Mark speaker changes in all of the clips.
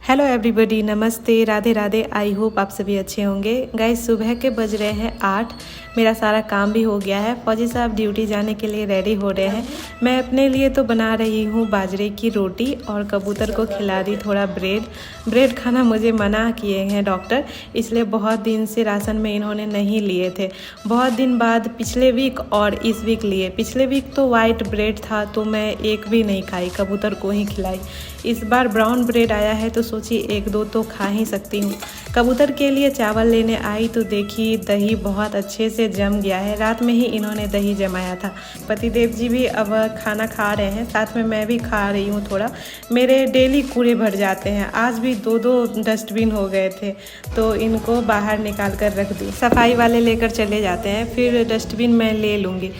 Speaker 1: Hello everybody, नमस्ते, Radhe Radhe. I hope आप सभी अच्छे होंगे। गाइस, सुबह के बज रहे हैं 8। मेरा सारा काम भी हो गया है। फौजी साहब ड्यूटी जाने के लिए रेडी हो रहे हैं। मैं अपने लिए तो बना रही हूँ बाजरे की रोटी और कबूतर को खिला रही थोड़ा ब्रेड खाना मुझे मना किए हैं डॉक्टर, इसलिए बहुत दिन से राशन में इन्होंने नहीं लिए थे। बहुत दिन बाद पिछले वीक और इस वीक लिए। पिछले वीक तो वाइट ब्रेड था तो मैं एक भी नहीं खाई, कबूतर को ही खिलाई। इस बार ब्राउन ब्रेड आया है तो सोची एक दो तो खा ही सकती हूँ। कबूतर के लिए चावल लेने आई तो देखी दही बहुत अच्छे से जम गया है। रात में ही इन्होंने दही जमाया था। पतिदेव जी भी अब खाना खा रहे हैं, साथ में मैं भी खा रही हूँ थोड़ा। मेरे डेली कूड़े भर जाते हैं। आज भी दो डस्टबिन हो गए थे तो इनको बाहर निकाल कर रख दी। सफाई वाले लेकर चले जाते हैं, फिर डस्टबिन मैं ले लूँगी।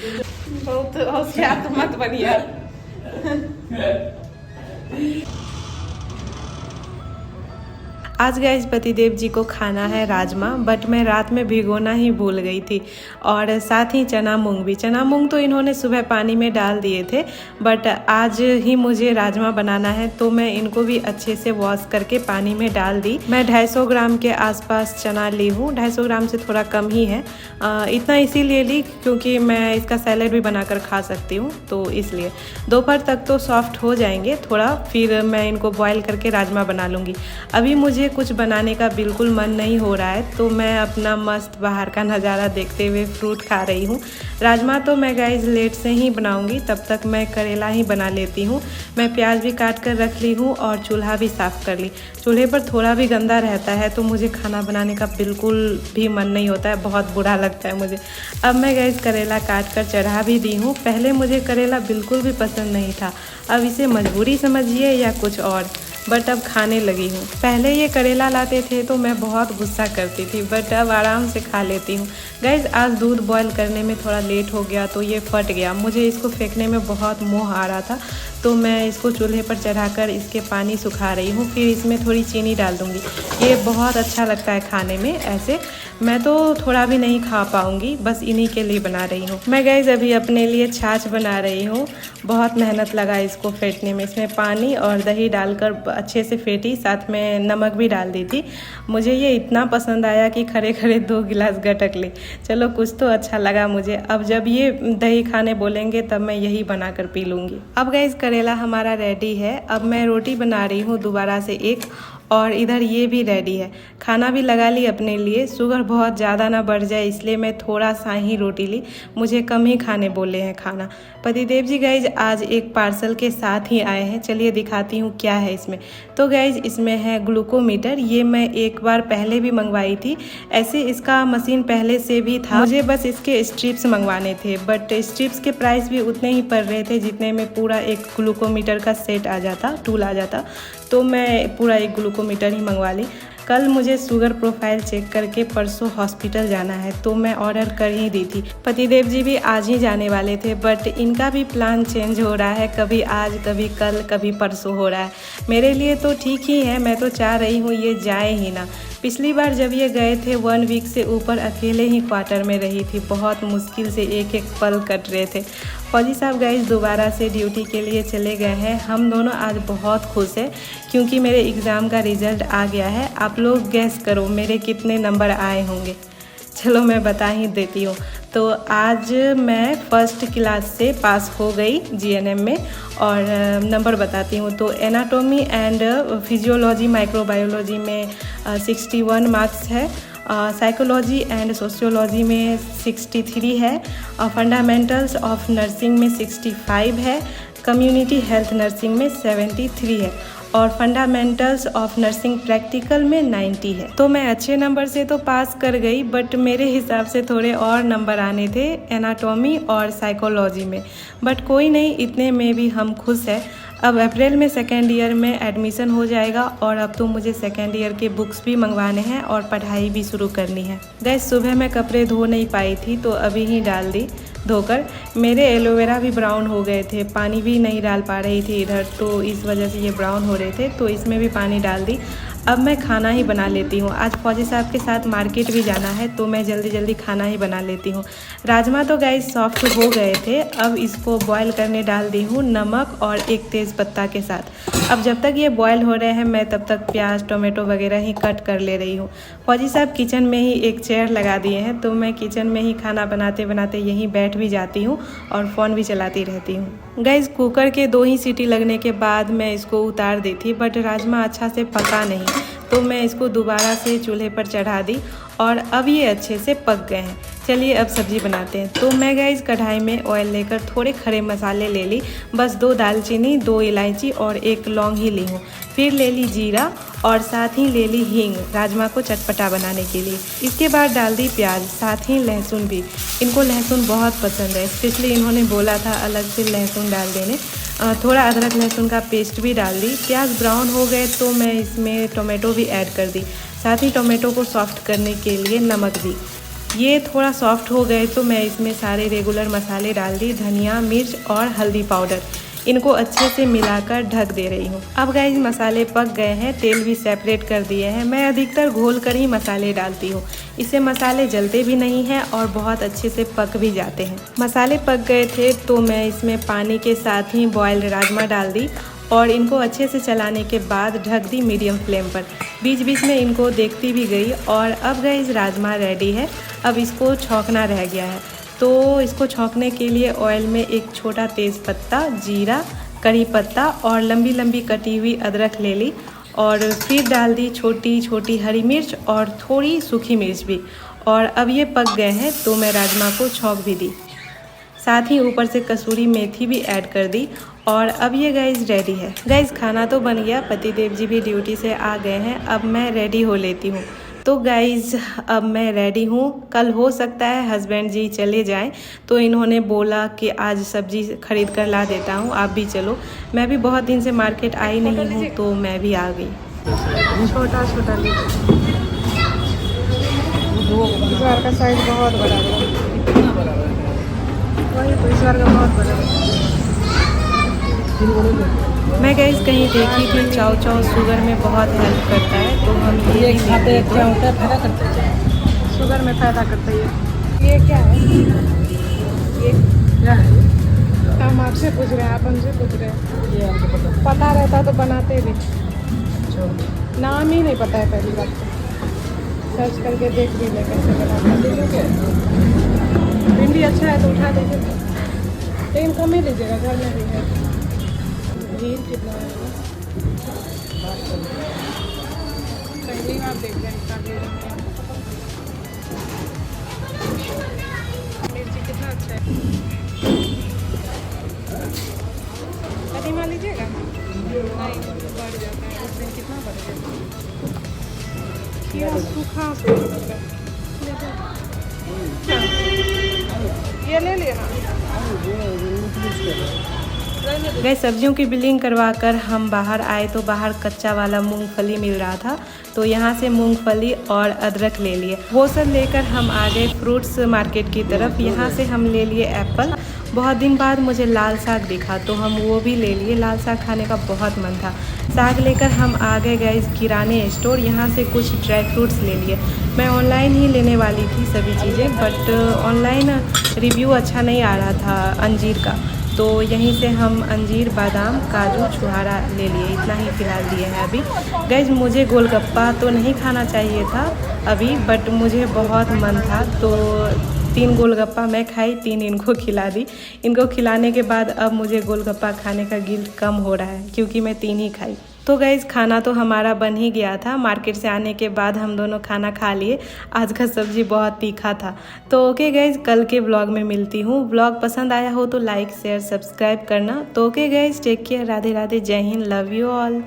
Speaker 1: बहुत होशियार मत बनिए। आज गाइस पतिदेव जी को खाना है राजमा, बट मैं रात में भिगोना ही भूल गई थी। और साथ ही चना मूंग भी। चना मूंग तो इन्होंने सुबह पानी में डाल दिए थे, बट आज ही मुझे राजमा बनाना है तो मैं इनको भी अच्छे से वॉश करके पानी में डाल दी। मैं 250 ग्राम के आसपास चना ली हूँ। 250 ग्राम से थोड़ा कम ही है। इतना इसीलिए ली क्योंकि मैं इसका सैलेड भी बनाकर खा सकती हूँ, तो इसलिए दोपहर तक तो सॉफ्ट हो जाएंगे थोड़ा, फिर मैं इनको बॉईल करके राजमा बना लूँगी। अभी मुझे कुछ बनाने का बिल्कुल मन नहीं हो रहा है तो मैं अपना मस्त बाहर का नज़ारा देखते हुए फ्रूट खा रही हूँ। राजमा तो मैं गाइस लेट से ही बनाऊंगी, तब तक मैं करेला ही बना लेती हूँ। मैं प्याज भी काट कर रख ली हूँ और चूल्हा भी साफ़ कर ली। चूल्हे पर थोड़ा भी गंदा रहता है तो मुझे खाना बनाने का बिल्कुल भी मन नहीं होता है, बहुत बुरा लगता है मुझे। अब मैं गाइस करेला काट कर चढ़ा भी दी हूँ। पहले मुझे करेला बिल्कुल भी पसंद नहीं था, अब इसे मजबूरी समझिए या कुछ और, बट अब खाने लगी हूँ। पहले ये करेला लाते थे तो मैं बहुत गुस्सा करती थी, बट अब आराम से खा लेती हूँ। गाइस, आज दूध बॉईल करने में थोड़ा लेट हो गया तो ये फट गया। मुझे इसको फेंकने में बहुत मोह आ रहा था तो मैं इसको चूल्हे पर चढ़ाकर इसके पानी सुखा रही हूँ। फिर इसमें थोड़ी चीनी डाल दूँगी। ये बहुत अच्छा लगता है खाने में। ऐसे मैं तो थोड़ा भी नहीं खा पाऊँगी, बस इन्हीं के लिए बना रही हूँ। मैं गाइस अभी अपने लिए छाछ बना रही हूँ। बहुत मेहनत लगा इसको फेंटने में। इसमें पानी और दही डालकर अच्छे से फेंटी, साथ में नमक भी डाल दी थी। मुझे ये इतना पसंद आया कि खड़े खड़े 2 गिलास गटक ली। चलो कुछ तो अच्छा लगा मुझे। अब जब ये दही खाने बोलेंगे तब मैं यही बनाकर पी लूँगी। अब गाइस करेला हमारा रेडी है। अब मैं रोटी बना रही हूँ दोबारा से एक, और इधर ये भी रेडी है। खाना भी लगा ली अपने लिए। शुगर बहुत ज़्यादा ना बढ़ जाए इसलिए मैं थोड़ा सा ही रोटी ली। मुझे कम ही खाने बोले हैं खाना। पतिदेव जी गाइज आज एक पार्सल के साथ ही आए हैं। चलिए दिखाती हूँ क्या है इसमें। तो गाइज इसमें है ग्लूकोमीटर। ये मैं एक बार पहले भी मंगवाई थी। ऐसे इसका मशीन पहले से भी था, मुझे बस इसके स्ट्रिप्स मंगवाने थे, बट स्ट्रिप्स के प्राइस भी उतने ही पड़ रहे थे जितने में पूरा एक ग्लूकोमीटर का सेट आ जाता, टूल आ जाता। तो मैं पूरा एक ग्लूकोमीटर ही मंगवा ली। कल मुझे शुगर प्रोफाइल चेक करके परसों हॉस्पिटल जाना है तो मैं ऑर्डर कर ही दी थी। पतिदेव जी भी आज ही जाने वाले थे, बट इनका भी प्लान चेंज हो रहा है। कभी आज, कभी कल, कभी परसों हो रहा है। मेरे लिए तो ठीक ही है, मैं तो चाह रही हूँ ये जाए ही ना। पिछली बार जब ये गए थे 1 वीक से ऊपर अकेले ही क्वार्टर में रही थी। बहुत मुश्किल से एक एक पल कट रहे थे। फौजी साहब गाइस दोबारा से ड्यूटी के लिए चले गए हैं। हम दोनों आज बहुत खुश हैं क्योंकि मेरे एग्ज़ाम का रिज़ल्ट आ गया है। आप लोग गैस करो मेरे कितने नंबर आए होंगे। चलो मैं बता ही देती हूँ। तो आज मैं फर्स्ट क्लास से पास हो गई जीएनएम में, और नंबर बताती हूँ। तो एनाटॉमी एंड फिजियोलॉजी माइक्रोबायोलॉजी में 61 मार्क्स है। साइकोलॉजी एंड सोशियोलॉजी में 63 है। फंडामेंटल्स ऑफ नर्सिंग में 65 है। कम्युनिटी हेल्थ नर्सिंग में 73 है। और फंडामेंटल्स ऑफ नर्सिंग प्रैक्टिकल में 90 है। तो मैं अच्छे नंबर से तो पास कर गई, बट मेरे हिसाब से थोड़े और नंबर आने थे एनाटॉमी और साइकोलॉजी में, बट कोई नहीं, इतने में भी हम खुश हैं। अब अप्रैल में सेकेंड ईयर में एडमिशन हो जाएगा और अब तो मुझे सेकेंड ईयर के बुक्स भी मंगवाने हैं और पढ़ाई भी शुरू करनी है। गाइस सुबह मैं कपड़े धो नहीं पाई थी तो अभी ही डाल दी धोकर। मेरे एलोवेरा भी ब्राउन हो गए थे, पानी भी नहीं डाल पा रही थी इधर, तो इस वजह से ये ब्राउन हो रहे थे, तो इसमें भी पानी डाल दी। अब मैं खाना ही बना लेती हूँ। आज फौजी साहब के साथ मार्केट भी जाना है तो मैं जल्दी जल्दी खाना ही बना लेती हूँ। राजमा तो गाइस सॉफ्ट हो गए थे। अब इसको बॉईल करने डाल दी हूँ नमक और एक तेज़ पत्ता के साथ। अब जब तक ये बॉईल हो रहे हैं मैं तब तक प्याज टोमेटो वगैरह ही कट कर ले रही हूँ। फौजी साहब किचन में ही एक चेयर लगा दिए हैं तो मैं किचन में ही खाना बनाते बनाते यहीं बैठ भी जाती हूँ और फ़ोन भी चलाती रहती हूँ। गाइस कुकर के 2 ही सीटी लगने के बाद मैं इसको उतार दी थी, बट राजमा अच्छा से पका नहीं तो मैं इसको दोबारा से चूल्हे पर चढ़ा दी और अब ये अच्छे से पक गए हैं। चलिए अब सब्ज़ी बनाते हैं। तो मैं गाइस कढ़ाई में ऑयल लेकर थोड़े खड़े मसाले ले ली, बस 2 दालचीनी 2 इलायची और 1 लौंग ही ली हूँ। फिर ले ली जीरा और साथ ही ले ली हींग राजमा को चटपटा बनाने के लिए। इसके बाद डाल दी प्याज, साथ ही लहसुन भी। इनको लहसुन बहुत पसंद है, स्पेशली इन्होंने बोला था अलग से लहसुन डाल देने। थोड़ा अदरक लहसुन का पेस्ट भी डाल दी। प्याज ब्राउन हो गए तो मैं इसमें टोमेटो भी ऐड कर दी, साथ ही टोमेटो को सॉफ्ट करने के लिए नमक भी। ये थोड़ा सॉफ्ट हो गए तो मैं इसमें सारे रेगुलर मसाले डाल दी, धनिया मिर्च और हल्दी पाउडर। इनको अच्छे से मिलाकर ढक दे रही हूँ। अब गाइस मसाले पक गए हैं, तेल भी सेपरेट कर दिए हैं। मैं अधिकतर घोल कर ही मसाले डालती हूँ, इससे मसाले जलते भी नहीं हैं और बहुत अच्छे से पक भी जाते हैं। मसाले पक गए थे तो मैं इसमें पानी के साथ ही बॉयल्ड राजमा डाल दी और इनको अच्छे से चलाने के बाद ढक दी मीडियम फ्लेम पर। बीच बीच में इनको देखती भी गई। और अब गाइस राजमा रेडी है। अब इसको छौंकना रह गया है तो इसको छौंकने के लिए ऑयल में एक छोटा तेज़ पत्ता, जीरा, करी पत्ता और लंबी लंबी कटी हुई अदरक ले ली और फिर डाल दी छोटी छोटी हरी मिर्च और थोड़ी सूखी मिर्च भी। और अब ये पक गए हैं तो मैं राजमा को छौंक भी दी, साथ ही ऊपर से कसूरी मेथी भी ऐड कर दी। और अब ये गाइस रेडी है। गाइस खाना तो बन गया, पतिदेव जी भी ड्यूटी से आ गए हैं। अब मैं रेडी हो लेती हूँ। तो गाइज़ अब मैं रेडी हूँ। कल हो सकता है हस्बैंड जी चले जाएं तो इन्होंने बोला कि आज सब्जी खरीद कर ला देता हूँ, आप भी चलो। मैं भी बहुत दिन से मार्केट आई नहीं हूँ तो मैं भी आ गई। छोटा छोटा इस बार का साइज बहुत बड़ा बड़ा, वही तो इस बार का बहुत बड़ा। मैं गाइस कहीं देखी थी चाव चाव शुगर में बहुत हेल्प करता है तो हम ये खाते हैं। क्या होता है? फायदा करता है, शुगर में फ़ायदा करता है। ये क्या है? ये क्या है? हम आपसे पूछ रहे हैं, आप हमसे पूछ रहे हैं। ये आपको पता रहता तो बनाते भी। नाम ही नहीं पता है पहली बात तो। सर्च करके देख भी ले कैसे बनाते हैं। भिंडी अच्छा है तो उठा दीजिए, लेकिन कम ही लीजिएगा, घर में भी है। घी कितना है? पहली बार देख रहे हैं। मिर्ची कितना अच्छा है। कदीमा लीजिएगा? नहीं, बढ़ जाता है उस दिन। कितना बढ़ गया? खीरा सूखा ये ले लिया ना। गए सब्जियों की बिलिंग करवाकर हम बाहर आए तो बाहर कच्चा वाला मूंगफली मिल रहा था तो यहाँ से मूंगफली और अदरक ले लिए। वो सब लेकर हम आ गए फ्रूट्स मार्केट की तरफ। यहाँ से हम ले लिए एप्पल। बहुत दिन बाद मुझे लाल साग दिखा तो हम वो भी ले लिए। लाल साग खाने का बहुत मन था। साग लेकर हम आ गए गाइस किराने स्टोर। यहाँ से कुछ ड्राई फ्रूट्स ले लिए। मैं ऑनलाइन ही लेने वाली थी सभी चीज़ें, बट ऑनलाइन रिव्यू अच्छा नहीं आ रहा था अंजीर का, तो यहीं से हम अंजीर, बादाम, काजू, छुहारा ले लिए। इतना ही फ़िलहाल लिए हैं अभी। गाइस मुझे गोलगप्पा तो नहीं खाना चाहिए था अभी, बट मुझे बहुत मन था तो 3 गोलगप्पा मैं खाई, 3 इनको खिला दी। इनको खिलाने के बाद अब मुझे गोलगप्पा खाने का गिल्ट कम हो रहा है क्योंकि मैं 3 ही खाई। तो गाइज़ खाना तो हमारा बन ही गया था। मार्केट से आने के बाद हम दोनों खाना खा लिए। आज का सब्जी बहुत तीखा था। तो ओके गाइज़, कल के व्लॉग में मिलती हूँ। व्लॉग पसंद आया हो तो लाइक शेयर सब्सक्राइब करना। तो okay guys, take care, Radhe Radhe, जय हिंद, लव यू ऑल।